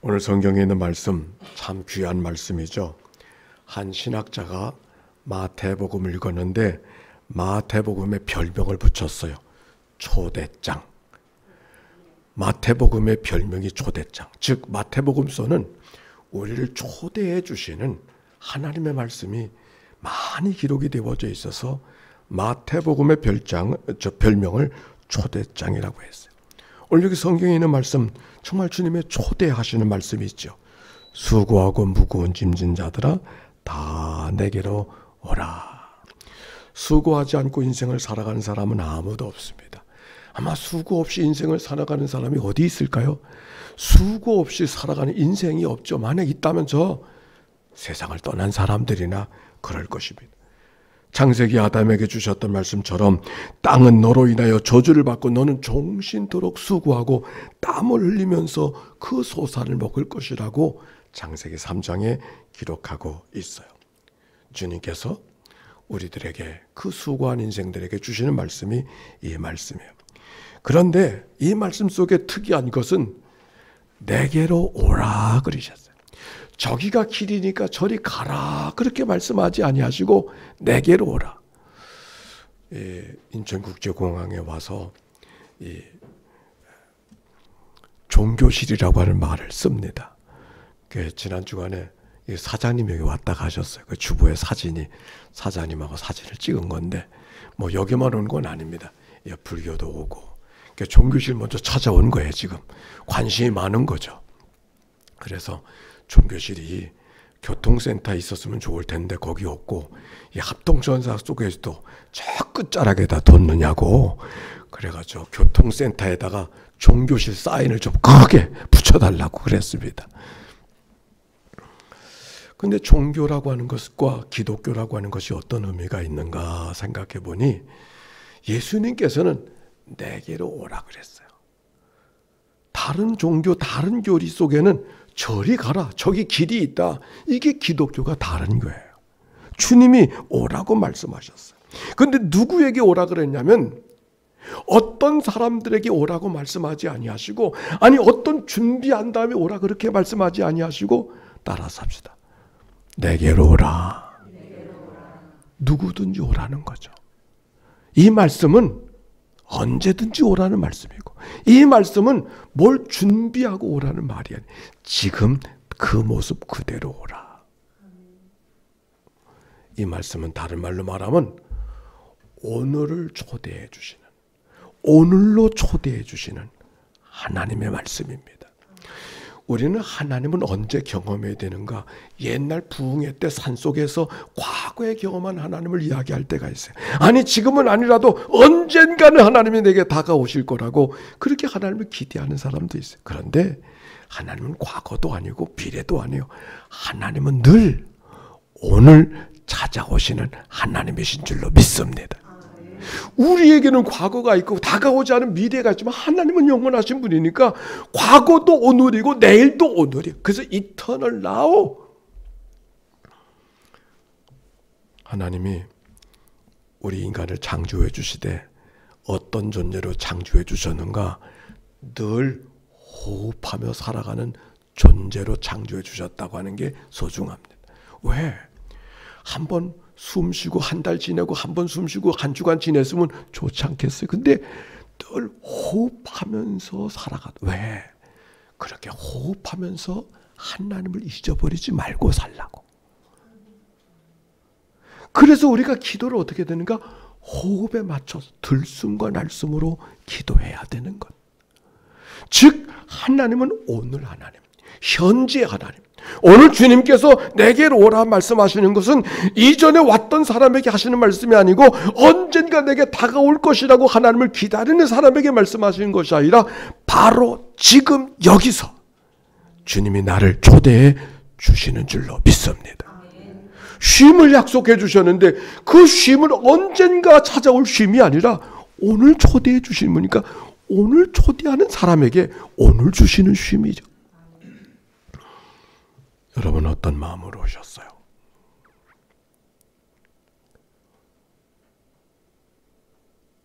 오늘 성경에 있는 말씀 참 귀한 말씀이죠. 한 신학자가 마태복음을 읽었는데 마태복음에 별명을 붙였어요. 초대장. 마태복음의 별명이 초대장. 즉 마태복음서는 우리를 초대해 주시는 하나님의 말씀이 많이 기록이 되어져 있어서 마태복음의 별명을 초대장이라고 했어요. 오늘 여기 성경에 있는 말씀 정말 주님의 초대하시는 말씀이 있죠. 수고하고 무거운 짐진 자들아 다 내게로 오라. 수고하지 않고 인생을 살아가는 사람은 아무도 없습니다. 아마 수고 없이 인생을 살아가는 사람이 어디 있을까요? 수고 없이 살아가는 인생이 없죠. 만약 있다면 저 세상을 떠난 사람들이나 그럴 것입니다. 창세기 아담에게 주셨던 말씀처럼 땅은 너로 인하여 저주를 받고 너는 종신토록 수고하고 땀을 흘리면서 그 소산을 먹을 것이라고 창세기 3장에 기록하고 있어요. 주님께서 우리들에게 그 수고한 인생들에게 주시는 말씀이 이 말씀이에요. 그런데 이 말씀 속에 특이한 것은 내게로 오라 그러셨어요. 저기가 길이니까 저리 가라 그렇게 말씀하지 아니하시고 내게로 오라. 인천국제공항에 와서 종교실이라고 하는 말을 씁니다. 지난 주간에 사장님이 여기 왔다 가셨어요. 그 주부의 사진이 사장님하고 사진을 찍은 건데 뭐 여기만 온 건 아닙니다. 불교도 오고 종교실 먼저 찾아온 거예요. 지금 관심이 많은 거죠. 그래서 종교실이 교통센터에 있었으면 좋을 텐데 거기 없고 이 합동전사 속에서도 저 끝자락에다 뒀느냐고 그래가지고 교통센터에다가 종교실 사인을 좀 크게 붙여달라고 그랬습니다. 근데 종교라고 하는 것과 기독교라고 하는 것이 어떤 의미가 있는가 생각해 보니 예수님께서는 내게로 오라 그랬어요. 다른 종교, 다른 교리 속에는 저리 가라, 저기 길이 있다. 이게 기독교가 다른 거예요. 주님이 오라고 말씀하셨어요. 그런데 누구에게 오라 그랬냐면 어떤 사람들에게 오라고 말씀하지 아니하시고 아니 어떤 준비한 다음에 오라 그렇게 말씀하지 아니하시고 따라서 합시다. 내게로 오라. 누구든지 오라는 거죠. 이 말씀은 언제든지 오라는 말씀이고 이 말씀은 뭘 준비하고 오라는 말이 아니에요. 지금 그 모습 그대로 오라. 이 말씀은 다른 말로 말하면 오늘을 초대해 주시는 오늘로 초대해 주시는 하나님의 말씀입니다. 우리는 하나님은 언제 경험해야 되는가? 옛날 부흥회 때 산속에서 과거에 경험한 하나님을 이야기할 때가 있어요. 아니 지금은 아니라도 언젠가는 하나님이 내게 다가오실 거라고 그렇게 하나님을 기대하는 사람도 있어요. 그런데 하나님은 과거도 아니고 미래도 아니에요. 하나님은 늘 오늘 찾아오시는 하나님이신 줄로 믿습니다. 우리에게는 과거가 있고 다가오지 않은 미래가 있지만 하나님은 영원하신 분이니까 과거도 오늘이고 내일도 오늘이에요. 그래서 이터널 나우. 하나님이 우리 인간을 창조해 주시되 어떤 존재로 창조해 주셨는가? 늘 호흡하며 살아가는 존재로 창조해 주셨다고 하는 게 소중합니다. 왜? 한번 숨 쉬고 한 달 지내고 한 번 숨 쉬고 한 주간 지냈으면 좋지 않겠어요? 근데 늘 호흡하면서 살아가. 왜? 그렇게 호흡하면서 하나님을 잊어버리지 말고 살라고. 그래서 우리가 기도를 어떻게 되는가? 호흡에 맞춰서 들숨과 날숨으로 기도해야 되는 것. 즉 하나님은 오늘 하나님, 현재 하나님. 오늘 주님께서 내게로 오라 말씀하시는 것은 이전에 왔던 사람에게 하시는 말씀이 아니고 언젠가 내게 다가올 것이라고 하나님을 기다리는 사람에게 말씀하시는 것이 아니라 바로 지금 여기서 주님이 나를 초대해 주시는 줄로 믿습니다. 쉼을 약속해 주셨는데 그 쉼은 언젠가 찾아올 쉼이 아니라 오늘 초대해 주시는 분이니까 오늘 초대하는 사람에게 오늘 주시는 쉼이죠. 여러분 어떤 마음으로 오셨어요?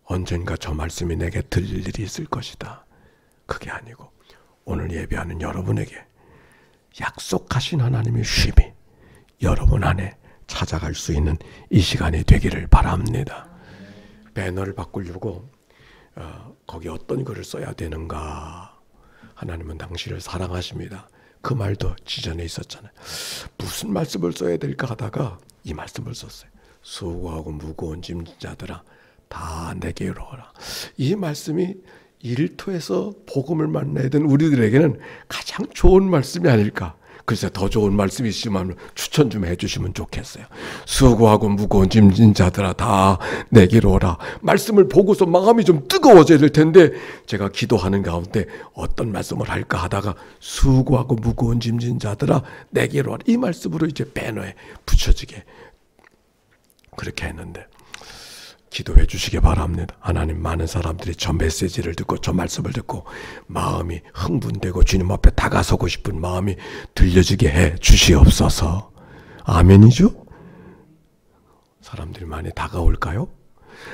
언젠가 저 말씀이 내게 들릴 일이 있을 것이다. 그게 아니고 오늘 예배하는 여러분에게 약속하신 하나님의 쉼이 여러분 안에 찾아갈 수 있는 이 시간이 되기를 바랍니다. 배너를 바꾸려고 거기 어떤 글을 써야 되는가. 하나님은 당신을 사랑하십니다. 그 말도 지전에 있었잖아요. 무슨 말씀을 써야 될까 하다가 이 말씀을 썼어요. 수고하고 무거운 짐진 자들아 다 내게로 오라. 이 말씀이 일터에서 복음을 만나야 되는 우리들에게는 가장 좋은 말씀이 아닐까. 글쎄 더 좋은 말씀이 있으면 추천 좀 해주시면 좋겠어요. 수고하고 무거운 짐진 자들아 다 내게로 오라. 말씀을 보고서 마음이 좀 뜨거워져야 될 텐데 제가 기도하는 가운데 어떤 말씀을 할까 하다가 수고하고 무거운 짐진 자들아 내게로 오라. 이 말씀으로 이제 배너에 붙여지게 그렇게 했는데 기도해 주시기 바랍니다. 하나님, 많은 사람들이 저 메시지를 듣고 저 말씀을 듣고 마음이 흥분되고 주님 앞에 다가서고 싶은 마음이 들려지게 해 주시옵소서. 아멘이죠? 사람들이 많이 다가올까요?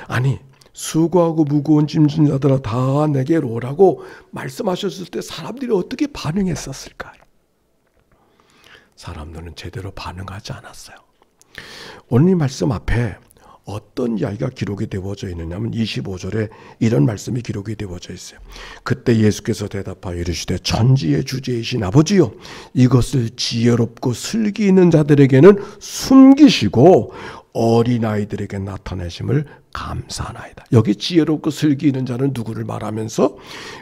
아니, 수고하고 무거운 짐진 자들아 다 내게로 오라고 말씀하셨을 때 사람들이 어떻게 반응했었을까요? 사람들은 제대로 반응하지 않았어요. 오늘 이 말씀 앞에 어떤 이야기가 기록이 되어져 있느냐면 25절에 이런 말씀이 기록이 되어져 있어요. 그때 예수께서 대답하여 이르시되 천지의 주제이신 아버지요 이것을 지혜롭고 슬기 있는 자들에게는 숨기시고 어린아이들에게 나타내심을 감사하나이다. 여기 지혜롭고 슬기 있는 자는 누구를 말하면서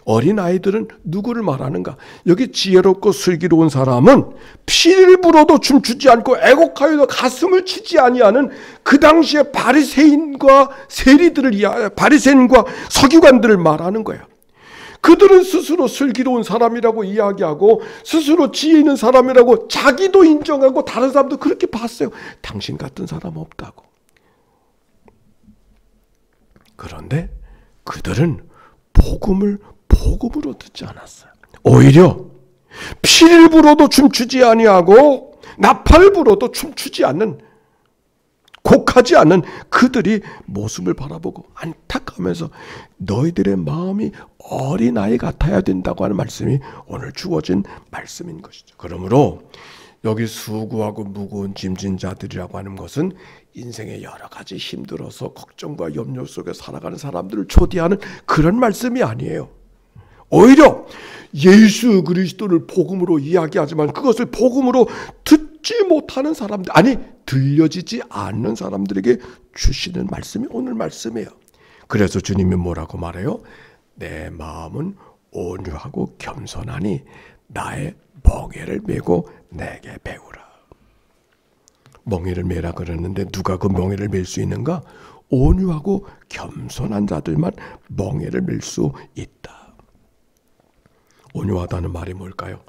어린아이들은 누구를 말하는가? 여기 지혜롭고 슬기로운 사람은 피를 불어도 춤추지 않고 애곡하여도 가슴을 치지 아니하는 그 당시에 바리새인과 세리들을 바리새인과 서기관들을 말하는 거예요. 그들은 스스로 슬기로운 사람이라고 이야기하고 스스로 지혜 있는 사람이라고 자기도 인정하고 다른 사람도 그렇게 봤어요. 당신 같은 사람 없다고. 그런데 그들은 복음을 복음으로 듣지 않았어요. 오히려 피를 불어도 춤추지 아니하고 나팔을 불어도 춤추지 않는 곡하지 않는 그들이 모습을 바라보고 안타까우면서 너희들의 마음이 어린아이 같아야 된다고 하는 말씀이 오늘 주어진 말씀인 것이죠. 그러므로 여기 수고하고 무거운 짐진 자들이라고 하는 것은 인생에 여러 가지 힘들어서 걱정과 염려 속에 살아가는 사람들을 초대하는 그런 말씀이 아니에요. 오히려 예수 그리스도를 복음으로 이야기하지만 그것을 복음으로 듣지 못하는 사람들, 아니 들려지지 않는 사람들에게 주시는 말씀이 오늘 말씀이에요. 그래서 주님이 뭐라고 말해요? 내 마음은 온유하고 겸손하니 나의 멍에를 메고 내게 배우라. 멍에를 메라 그러는데 누가 그 멍에를 멜 수 있는가? 온유하고 겸손한 자들만 멍에를 멜 수 있다. 온유하다는 말이 뭘까요?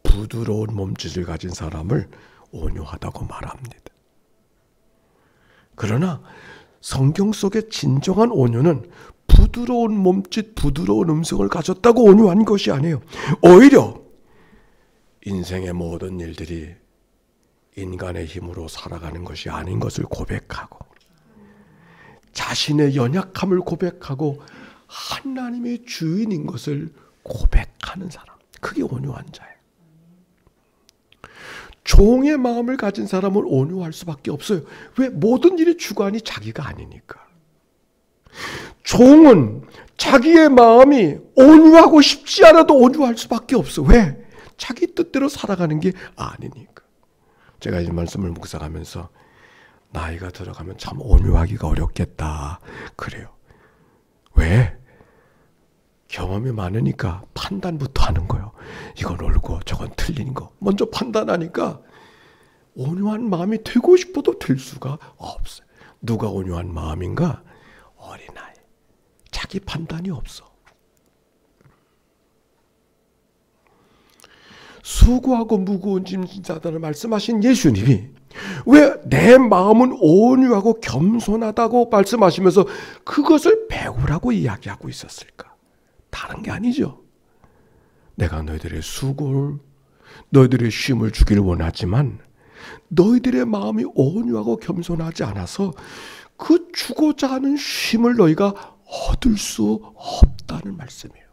부드러운 몸짓을 가진 사람을 온유하다고 말합니다. 그러나 성경 속의 진정한 온유는 부드러운 몸짓, 부드러운 음성을 가졌다고 온유한 것이 아니에요. 오히려 인생의 모든 일들이 인간의 힘으로 살아가는 것이 아닌 것을 고백하고 자신의 연약함을 고백하고 하나님의 주인인 것을 고백하는 사람, 그게 온유한 자예요. 종의 마음을 가진 사람은 온유할 수밖에 없어요. 왜? 모든 일의 주관이 자기가 아니니까. 종은 자기의 마음이 온유하고 싶지 않아도 온유할 수밖에 없어. 왜? 자기 뜻대로 살아가는 게 아니니까. 제가 이 말씀을 묵상하면서 나이가 들어가면 참 온유하기가 어렵겠다. 그래요. 왜? 경험이 많으니까 판단부터 하는 거예요. 이건 옳고 저건 틀린 거. 먼저 판단하니까 온유한 마음이 되고 싶어도 될 수가 없어요. 누가 온유한 마음인가? 어린아이. 자기 판단이 없어. 수고하고 무거운 짐진 자들을 말씀하신 예수님이 왜 내 마음은 온유하고 겸손하다고 말씀하시면서 그것을 배우라고 이야기하고 있었을까? 다른 게 아니죠. 내가 너희들의 수고를, 너희들의 쉼을 주기를 원하지만 너희들의 마음이 온유하고 겸손하지 않아서 그 주고자 하는 쉼을 너희가 얻을 수 없다는 말씀이에요.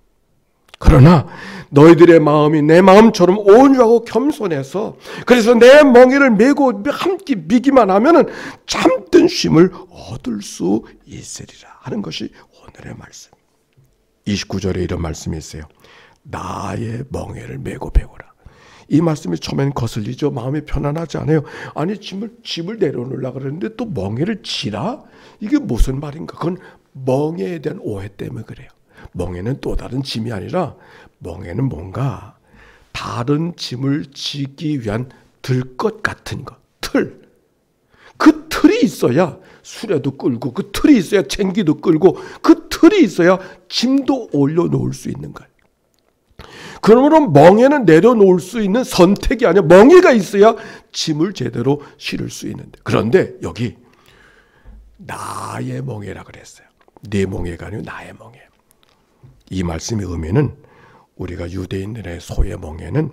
그러나 너희들의 마음이 내 마음처럼 온유하고 겸손해서 그래서 내 멍에를 메고 함께 미기만 하면은 참된 쉼을 얻을 수 있으리라 하는 것이 오늘의 말씀. 29절에 이런 말씀이 있어요. 나의 멍에를 메고 배우라. 이 말씀이 처음엔 거슬리죠. 마음이 편안하지 않아요. 아니 짐을 내려놓으려고 그러는데 또 멍에를 지라? 이게 무슨 말인가? 그건 멍에에 대한 오해 때문에 그래요. 멍에는 또 다른 짐이 아니라 멍에는 뭔가 다른 짐을 지기 위한 들것 같은 것, 틀. 그 틀이 있어야 수레도 끌고 그 틀이 있어야 챙기도 끌고 그 틀이 있어야 짐도 올려놓을 수 있는 거예요. 그러므로 멍에는 내려놓을 수 있는 선택이 아니라 멍에가 있어야 짐을 제대로 실을 수 있는데, 그런데 여기 나의 멍에라 그랬어요. 내 멍에가 아니고 나의 멍에. 이 말씀의 의미는 우리가 유대인들의 소의 멍에는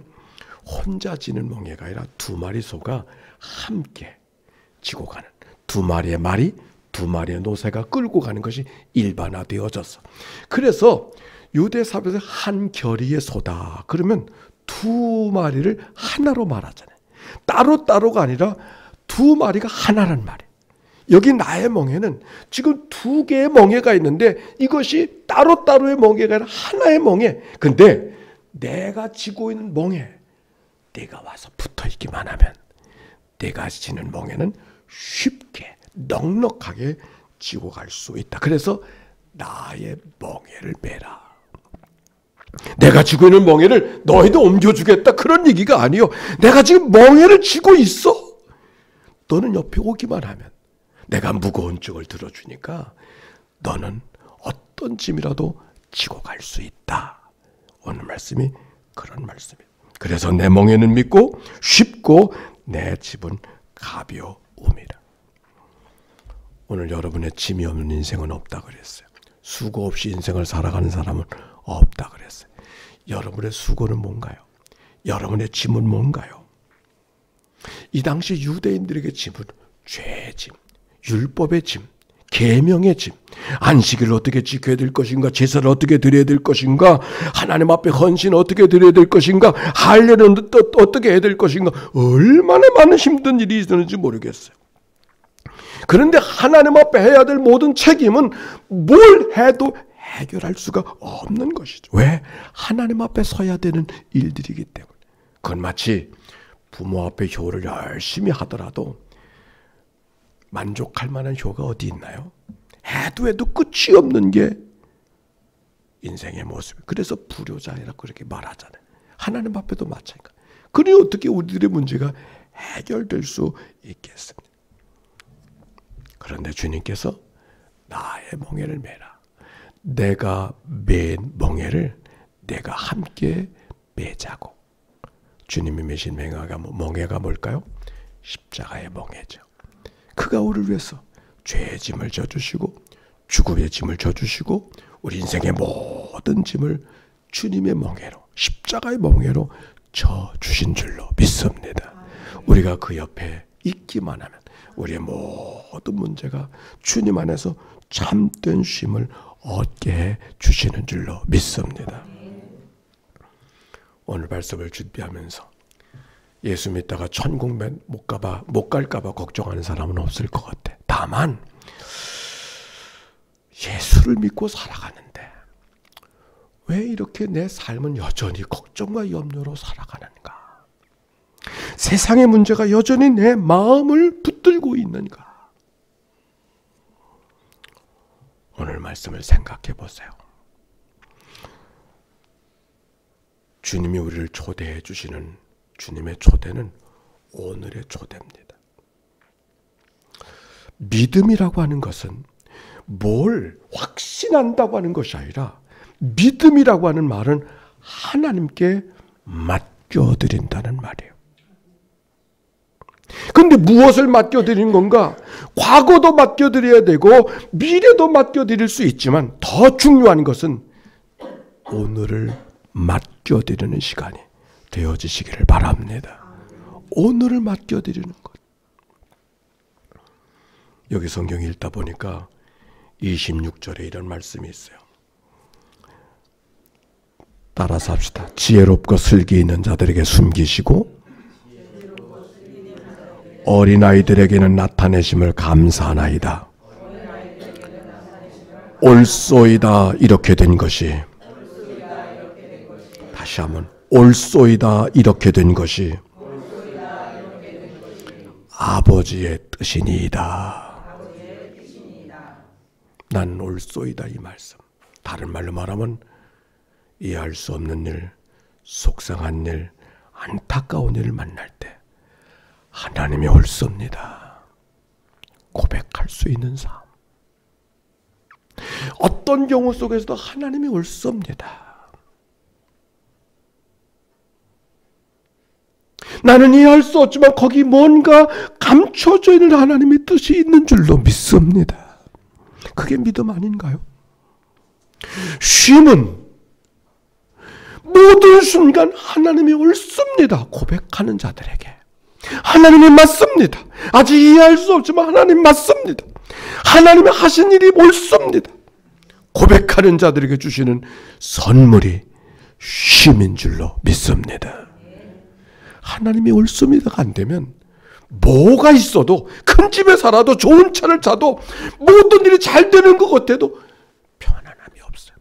혼자 지는 멍에가 아니라 두 마리 소가 함께 지고 가는, 두 마리의 말이 두 마리의 노새가 끌고 가는 것이 일반화되어졌어. 그래서 유대 사회에서 한 결의의 소다 그러면 두 마리를 하나로 말하잖아요. 따로따로가 아니라 두 마리가 하나란 말이에요. 여기 나의 멍에는 지금 두 개의 멍에가 있는데 이것이 따로따로의 멍에가 아니라 하나의 멍에. 근데 내가 지고 있는 멍에 내가 와서 붙어있기만 하면 내가 지는 멍에는 쉽게 넉넉하게 지고 갈 수 있다. 그래서 나의 멍에를 메라. 내가 지고 있는 멍에를 너희도 옮겨주겠다 그런 얘기가 아니요. 내가 지금 멍에를 지고 있어. 너는 옆에 오기만 하면 내가 무거운 쪽을 들어주니까 너는 어떤 짐이라도 지고 갈 수 있다. 오늘 말씀이 그런 말씀이에요. 그래서 내 멍에는 믿고 쉽고 내 짐은 가벼움이라. 오늘 여러분의 짐이 없는 인생은 없다 그랬어요. 수고 없이 인생을 살아가는 사람은 없다 그랬어요. 여러분의 수고는 뭔가요? 여러분의 짐은 뭔가요? 이 당시 유대인들에게 짐은 죄의 짐, 율법의 짐, 계명의 짐, 안식일을 어떻게 지켜야 될 것인가, 제사를 어떻게 드려야 될 것인가, 하나님 앞에 헌신 어떻게 드려야 될 것인가, 할례는 어떻게 해야 될 것인가, 얼마나 많은 힘든 일이 있었는지 모르겠어요. 그런데 하나님 앞에 해야 될 모든 책임은 뭘 해도 해결할 수가 없는 것이죠. 왜? 하나님 앞에 서야 되는 일들이기 때문에. 그건 마치 부모 앞에 효를 열심히 하더라도 만족할 만한 효가 어디 있나요? 해도 끝이 없는 게 인생의 모습이에요. 그래서 불효자라고 그렇게 말하잖아요. 하나님 앞에도 마찬가지입니다. 그러니 어떻게 우리들의 문제가 해결될 수 있겠습니까? 그런데 주님께서 나의 멍에를 메라. 내가 맨 멍에를 내가 함께 매자고. 주님이 매신 멍에가 뭘까요? 십자가의 멍에죠. 그가 우리를 위해서 죄의 짐을 져주시고 죽음의 짐을 져주시고 우리 인생의 모든 짐을 주님의 멍에로, 십자가의 멍에로 져주신 줄로 믿습니다. 우리가 그 옆에 있기만 하면 우리의 모든 문제가 주님 안에서 참된 쉼을 얻게 해 주시는 줄로 믿습니다. 오늘 말씀을 준비하면서 예수 믿다가 천국 못 갈까봐 걱정하는 사람은 없을 것 같아. 다만 예수를 믿고 살아가는데 왜 이렇게 내 삶은 여전히 걱정과 염려로 살아가는가? 세상의 문제가 여전히 내 마음을 붙들고 있는가? 오늘 말씀을 생각해 보세요. 주님이 우리를 초대해 주시는 주님의 초대는 오늘의 초대입니다. 믿음이라고 하는 것은 뭘 확신한다고 하는 것이 아니라 믿음이라고 하는 말은 하나님께 맡겨드린다는 말이에요. 그런데 무엇을 맡겨드리는 건가? 과거도 맡겨드려야 되고 미래도 맡겨드릴 수 있지만 더 중요한 것은 오늘을 맡겨드리는 시간이 되어지시기를 바랍니다. 오늘을 맡겨드리는 것. 여기 성경 읽다 보니까 26절에 이런 말씀이 있어요. 따라서 합시다. 지혜롭고 슬기 있는 자들에게 숨기시고 어린아이들에게는 나타내심을 감사하나이다. 옳소이다 이렇게 된 것이, 다시 한번 옳소이다 이렇게 된 것이 아버지의 뜻이니이다. 난 옳소이다 이 말씀. 다른 말로 말하면 이해할 수 없는 일, 속상한 일, 안타까운 일을 만날 때 하나님이 옳습니다. 고백할 수 있는 삶. 어떤 경우 속에서도 하나님이 옳습니다. 나는 이해할 수 없지만 거기 뭔가 감춰져 있는 하나님의 뜻이 있는 줄로 믿습니다. 그게 믿음 아닌가요? 쉼은 모든 순간 하나님이 옳습니다. 고백하는 자들에게 하나님이 맞습니다. 아직 이해할 수 없지만 하나님 맞습니다. 하나님이 하신 일이 옳습니다. 고백하는 자들에게 주시는 선물이 쉼인 줄로 믿습니다. 하나님이 옳습니다가 안 되면 뭐가 있어도, 큰 집에 살아도, 좋은 차를 타도, 모든 일이 잘 되는 것 같아도 편안함이 없어요.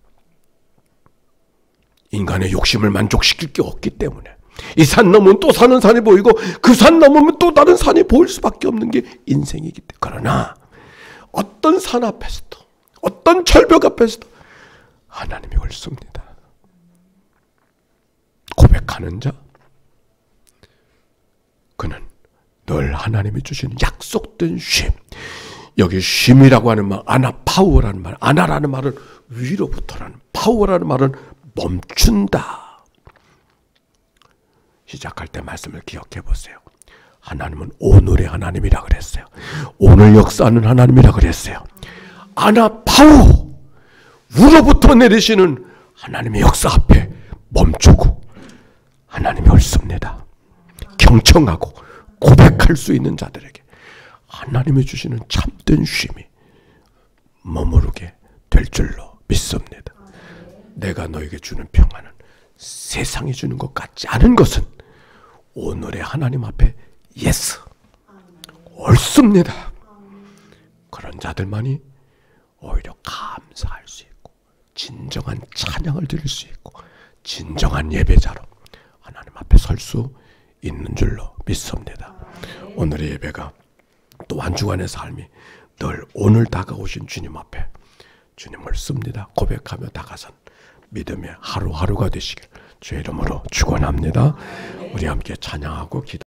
인간의 욕심을 만족시킬 게 없기 때문에 이 산 넘으면 또 사는 산이 보이고 그 산 넘으면 또 다른 산이 보일 수밖에 없는 게 인생이기 때문에. 그러나 어떤 산 앞에서도, 어떤 절벽 앞에서도 하나님이 옳습니다. 고백하는 자, 그는 늘 하나님이 주시는 약속된 쉼. 여기 쉼이라고 하는 말, 아나파우라는 말, 아나라는 말은 위로부터라는, 파우라는 말은 멈춘다. 시작할 때 말씀을 기억해 보세요. 하나님은 오늘의 하나님이라 그랬어요. 오늘 역사하는 하나님이라 그랬어요. 아나파우, 위로부터 내리시는 하나님의 역사 앞에 멈추고 하나님이 옳습니다. 경청하고 고백할 수 있는 자들에게 하나님이 주시는 참된 쉼이 머무르게 될 줄로 믿습니다. 내가 너에게 주는 평안은 세상이 주는 것 같지 않은 것은 오늘의 하나님 앞에 예스, 옳습니다. 그런 자들만이 오히려 감사할 수 있고 진정한 찬양을 드릴 수 있고 진정한 예배자로 하나님 앞에 설 수 있는 줄로 믿습니다. 오늘의 예배가 또 한 주간의 삶이 늘 오늘 다가오신 주님 앞에 주님을 씁니다. 고백하며 다가선 믿음의 하루하루가 되시길 주의 이름으로 축원합니다. 우리 함께 찬양하고 기도